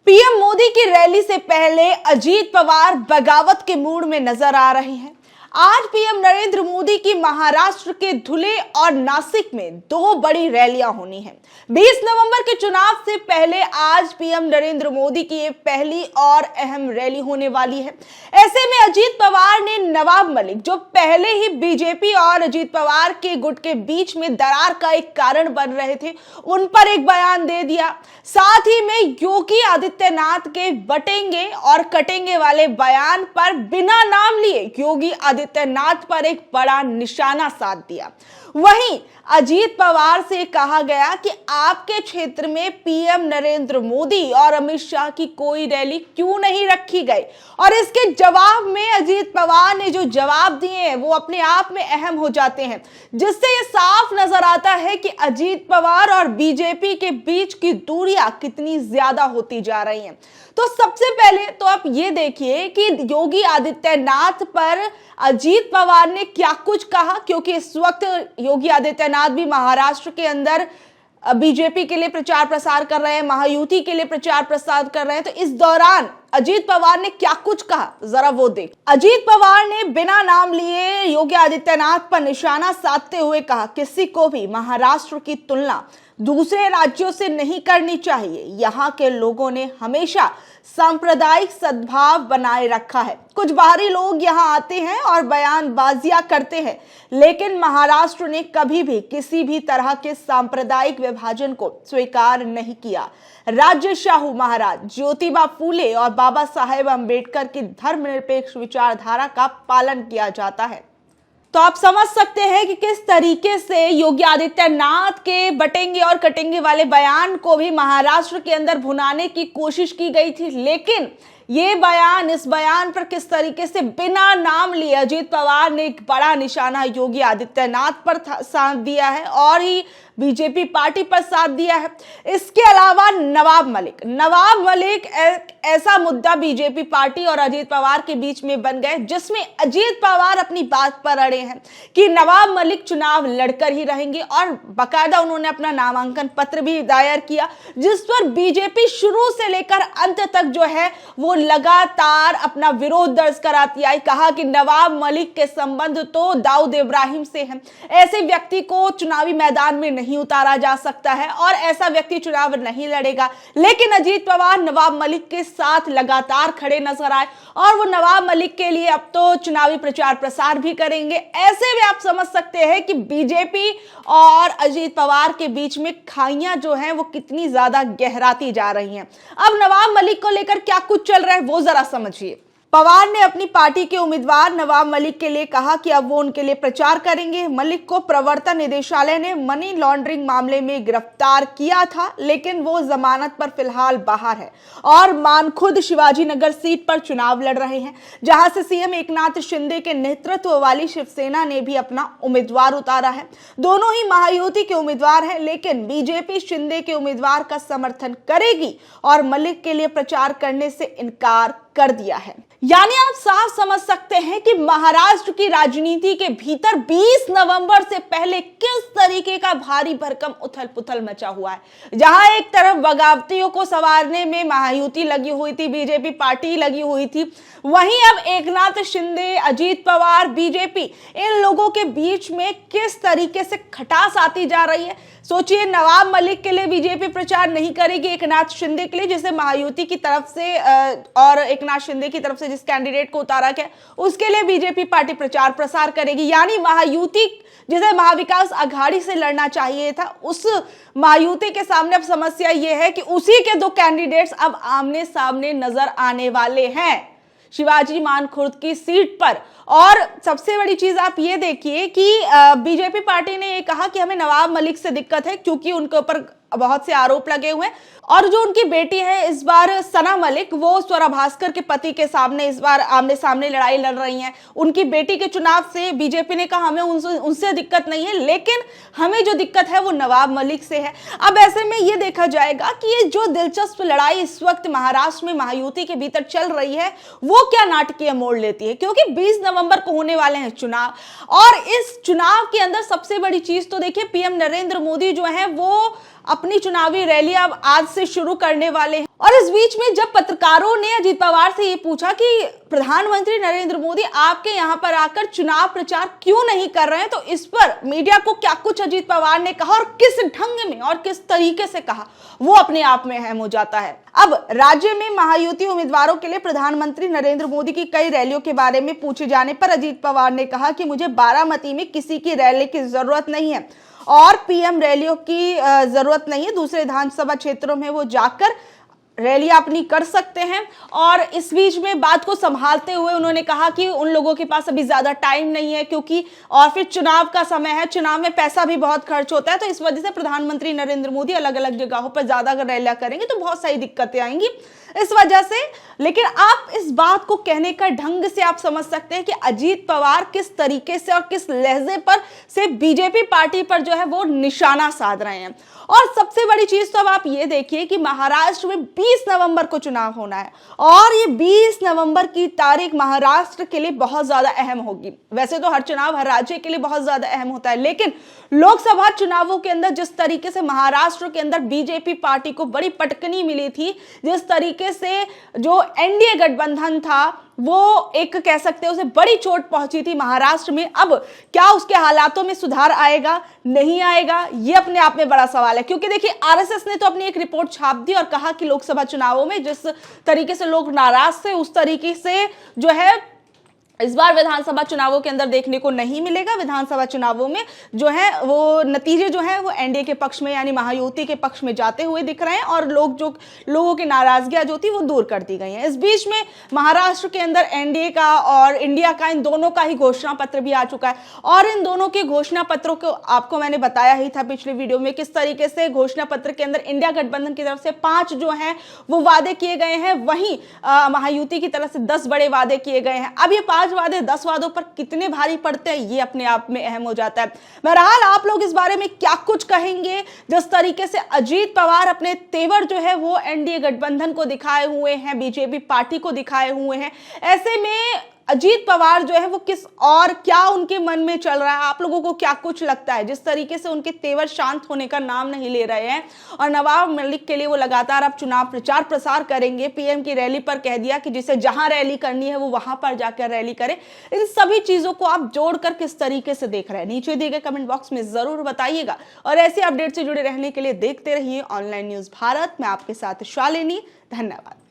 PM Modi की rally से पहले अजीत पवार बगावत के मूड में नजर आ रहे हैं। आज पीएम नरेंद्र मोदी की महाराष्ट्र के धुले और नासिक में दो बड़ी रैलियां होनी हैं। 20 नवंबर के चुनाव से पहले आज पीएम नरेंद्र मोदी की ये पहली और अहम रैली होने वाली है। ऐसे में अजीत पवार ने नवाब मलिक, जो पहले ही बीजेपी और अजीत पवार के गुट के बीच में दरार का एक कारण बन रहे थे, उन पर एक बयान दे दिया। साथ ही में योगी आदित्यनाथ के बटेंगे और कटेंगे वाले बयान पर बिना नाम लिए योगी आदित्यनाथ पर एक बड़ा निशाना साध दिया। वहीं अजीत पवार से कहा गया कि आपके क्षेत्र में पीएम नरेंद्र मोदी और अमित शाह की कोई रैली क्यों नहीं रखी गई। और इसके जवाब में अजीत पवार ने जो जवाब दिए हैं वो अपने आप में अहम हो जाते हैं, जिससे ये साफ नजर आता है कि अजीत पवार और बीजेपी के बीच की दूरियां कितनी ज्यादा होती जा रही हैं। तो सबसे पहले तो आप ये देखिए कि योगी आदित्यनाथ पर अजीत पवार ने क्या कुछ कहा, क्योंकि इस वक्त योगी आदित्यनाथ भी महाराष्ट्र के अंदर बीजेपी के लिए प्रचार प्रसार कर रहे हैं, महायुति के लिए प्रचार प्रसार कर रहे हैं। तो इस दौरान अजीत पवार ने क्या कुछ कहा, जरा वो देख। अजीत पवार ने बिना नाम लिए योगी आदित्यनाथ पर निशाना साधते हुए कहा, किसी को भी महाराष्ट्र की तुलना दूसरे राज्यों से नहीं करनी चाहिए। यहाँ के लोगों ने हमेशा सांप्रदायिक सद्भाव बनाए रखा है। कुछ बाहरी लोग यहाँ आते हैं और बयानबाजियां करते हैं, लेकिन महाराष्ट्र ने कभी भी किसी भी तरह के सांप्रदायिक विभाजन को स्वीकार नहीं किया। राजशाहू महाराज ज्योतिबा फूले और बाबा साहेब अंबेडकर की धर्मनिरपेक्ष विचारधारा का पालन किया जाता है। तो आप समझ सकते हैं कि किस तरीके से योगी आदित्यनाथ के बटेंगे और कटेंगे वाले बयान को भी महाराष्ट्र के अंदर भुनाने की कोशिश की गई थी, लेकिन इस बयान पर किस तरीके से बिना नाम लिए अजीत पवार ने एक बड़ा निशाना योगी आदित्यनाथ पर साध दिया है और ही बीजेपी पार्टी पर साथ दिया है। इसके अलावा नवाब मलिक ऐसा मुद्दा बीजेपी पार्टी और अजीत पवार के बीच में बन गए, जिसमें अजीत पवार अपनी बात पर अड़े हैं कि नवाब मलिक चुनाव लड़कर ही रहेंगे और बकायदा उन्होंने अपना नामांकन पत्र भी दायर किया, जिस पर बीजेपी शुरू से लेकर अंत तक जो है वो लगातार अपना विरोध दर्ज कराती आई। कहा कि नवाब मलिक के संबंध तो दाऊद इब्राहिम से हैं, ऐसे व्यक्ति को चुनावी मैदान में नहीं उतारा जा सकता है और ऐसा व्यक्ति चुनाव नहीं लड़ेगा। लेकिन अजीत पवार नवाब मलिक के साथ लगातार खड़े नजर आए और वो नवाब मलिक के लिए अब तो चुनावी प्रचार प्रसार भी करेंगे। ऐसे में आप समझ सकते हैं कि बीजेपी और अजीत पवार के बीच में खाइयां जो हैं वो कितनी ज्यादा गहराती जा रही हैं। अब नवाब मलिक को लेकर क्या कुछ चल रहा है वो जरा समझिए। पवार ने अपनी पार्टी के उम्मीदवार नवाब मलिक के लिए कहा कि अब वो उनके लिए प्रचार करेंगे। मलिक को प्रवर्तन निदेशालय ने मनी लॉन्ड्रिंग मामले में गिरफ्तार किया था, लेकिन वो जमानत पर फिलहाल बाहर है और मानखुद शिवाजी नगर सीट पर चुनाव लड़ रहे हैं, जहां से सीएम एकनाथ शिंदे के नेतृत्व वाली शिवसेना ने भी अपना उम्मीदवार उतारा है। दोनों ही महायुति के उम्मीदवार हैं, लेकिन बीजेपी शिंदे के उम्मीदवार का समर्थन करेगी और मलिक के लिए प्रचार करने से इनकार कर दिया है। यानी आप साफ समझ सकते हैं कि महाराष्ट्र की राजनीति के भीतर 20 नवंबर से पहले किस तरीके का भारी भरकम उथल पुथल मचा हुआ है। जहां एक तरफ बगावतियों को संवारने में महायुति लगी हुई थी, बीजेपी पार्टी लगी हुई थी, वहीं अब एकनाथ शिंदे, अजीत पवार, बीजेपी, इन लोगों के बीच में किस तरीके से खटास आती जा रही है। सोचिए, नवाब मलिक के लिए बीजेपी प्रचार नहीं करेगी, एकनाथ शिंदे के लिए, जिसे महायुति की तरफ से और एकनाथ शिंदे की तरफ से जिस कैंडिडेट को उतारा गया उसके लिए बीजेपी पार्टी प्रचार प्रसार करेगी। यानी महायुति जिसे महाविकास आघाड़ी से लड़ना चाहिए था, उस महायुति के सामने अब समस्या यह है कि उसी के दो कैंडिडेट्स अब आमने सामने नजर आने वाले हैं शिवाजी मानखुर्द की सीट पर। और सबसे बड़ी चीज आप ये देखिए कि बीजेपी पार्टी ने ये कहा कि हमें नवाब मलिक से दिक्कत है, क्योंकि उनके ऊपर बहुत से आरोप लगे हुए हैं और जो उनकी बेटी है इस बार सना मलिक, वो स्वरा भास्कर के पति के सामने इस बार आमने सामने लड़ाई लड़ रही हैं। उनकी बेटी के चुनाव से बीजेपी ने कहा हमें उनसे दिक्कत नहीं है, लेकिन हमें जो दिक्कत है वो नवाब मलिक से है। अब ऐसे में ये देखा जाएगा कि ये जो दिलचस्प लड़ाई इस वक्त महाराष्ट्र में महायुति के भीतर चल रही है वो क्या नाटकीय मोड़ लेती है, क्योंकि 20 नवंबर को होने वाले हैं चुनाव और इस चुनाव के अंदर सबसे बड़ी चीज तो देखिए, पीएम नरेंद्र मोदी जो है वो अपनी चुनावी रैली अब आज से शुरू करने वाले हैं। और इस बीच में जब पत्रकारों ने अजीत पवार से ये पूछा कि प्रधानमंत्री नरेंद्र मोदी आपके यहाँ पर आकर चुनाव प्रचार क्यों नहीं कर रहे हैं, तो इस पर मीडिया को क्या कुछ अजीत पवार ने कहा और किस ढंग में और किस तरीके से कहा, वो अपने आप में अहम हो जाता है। अब राज्य में महायुति उम्मीदवारों के लिए प्रधानमंत्री नरेंद्र मोदी की कई रैलियों के बारे में पूछे जाने पर अजीत पवार ने कहा कि मुझे बारामती में किसी की रैली की जरूरत नहीं है और पीएम रैलियों की जरूरत नहीं है। दूसरे विधानसभा क्षेत्रों में वो जाकर रैलियां अपनी कर सकते हैं। और इस बीच में बात को संभालते हुए उन्होंने कहा कि उन लोगों के पास अभी ज्यादा टाइम नहीं है, क्योंकि और फिर चुनाव का समय है, चुनाव में पैसा भी बहुत खर्च होता है, तो इस वजह से प्रधानमंत्री नरेंद्र मोदी अलग अलग जगहों पर ज्यादा अगर रैलियां करेंगे तो बहुत सारी दिक्कतें आएंगी इस वजह से। लेकिन आप इस बात को कहने का ढंग से आप समझ सकते हैं कि अजीत पवार किस तरीके से और किस लहजे पर से बीजेपी पार्टी पर जो है वो निशाना साध रहे हैं। और सबसे बड़ी चीज तो अब आप ये देखिए कि महाराष्ट्र में 20 नवंबर को चुनाव होना है और ये 20 नवंबर की तारीख महाराष्ट्र के लिए बहुत ज्यादा अहम होगी। वैसे तो हर चुनाव हर राज्य के लिए बहुत ज्यादा अहम होता है, लेकिन लोकसभा चुनावों के अंदर जिस तरीके से महाराष्ट्र के अंदर बीजेपी पार्टी को बड़ी पटकनी मिली थी, जिस तरीके से जो एनडीए गठबंधन था वो एक कह सकते हैं उसे बड़ी चोट पहुंची थी महाराष्ट्र में, अब क्या उसके हालातों में सुधार आएगा नहीं आएगा, ये अपने आप में बड़ा सवाल है। क्योंकि देखिए आरएसएस ने तो अपनी एक रिपोर्ट छाप दी और कहा कि लोकसभा चुनावों में जिस तरीके से लोग नाराज थे उस तरीके से जो है इस बार विधानसभा चुनावों के अंदर देखने को नहीं मिलेगा। विधानसभा चुनावों में जो है वो नतीजे जो है वो एनडीए के पक्ष में यानी महायुति के पक्ष में जाते हुए दिख रहे हैं और लोगों की नाराजगियां जो थी वो दूर कर दी गई हैं। इस बीच में महाराष्ट्र के अंदर एनडीए का और इंडिया का इन दोनों का ही घोषणा पत्र भी आ चुका है और इन दोनों के घोषणा पत्रों को आपको मैंने बताया ही था पिछले वीडियो में किस तरीके से घोषणा पत्र के अंदर इंडिया गठबंधन की तरफ से 5 जो है वो वादे किए गए हैं, वहीं महायुति की तरफ से 10 बड़े वादे किए गए हैं। अब ये 5 वादे 10 वादों पर कितने भारी पड़ते हैं ये अपने आप में अहम हो जाता है। बहरहाल आप लोग इस बारे में क्या कुछ कहेंगे? जिस तरीके से अजीत पवार अपने तेवर जो है वो एनडीए गठबंधन को दिखाए हुए हैं, बीजेपी पार्टी को दिखाए हुए हैं, ऐसे में अजीत पवार जो है वो किस और क्या उनके मन में चल रहा है, आप लोगों को क्या कुछ लगता है? जिस तरीके से उनके तेवर शांत होने का नाम नहीं ले रहे हैं और नवाब मलिक के लिए वो लगातार अब चुनाव प्रचार प्रसार करेंगे, पीएम की रैली पर कह दिया कि जिसे जहां रैली करनी है वो वहां पर जाकर रैली करे। इन सभी चीजों को आप जोड़कर किस तरीके से देख रहे हैं नीचे दिए गए कमेंट बॉक्स में जरूर बताइएगा और ऐसे अपडेट से जुड़े रहने के लिए देखते रहिए ऑनलाइन न्यूज भारत। मैं आपके साथ शालिनी, धन्यवाद।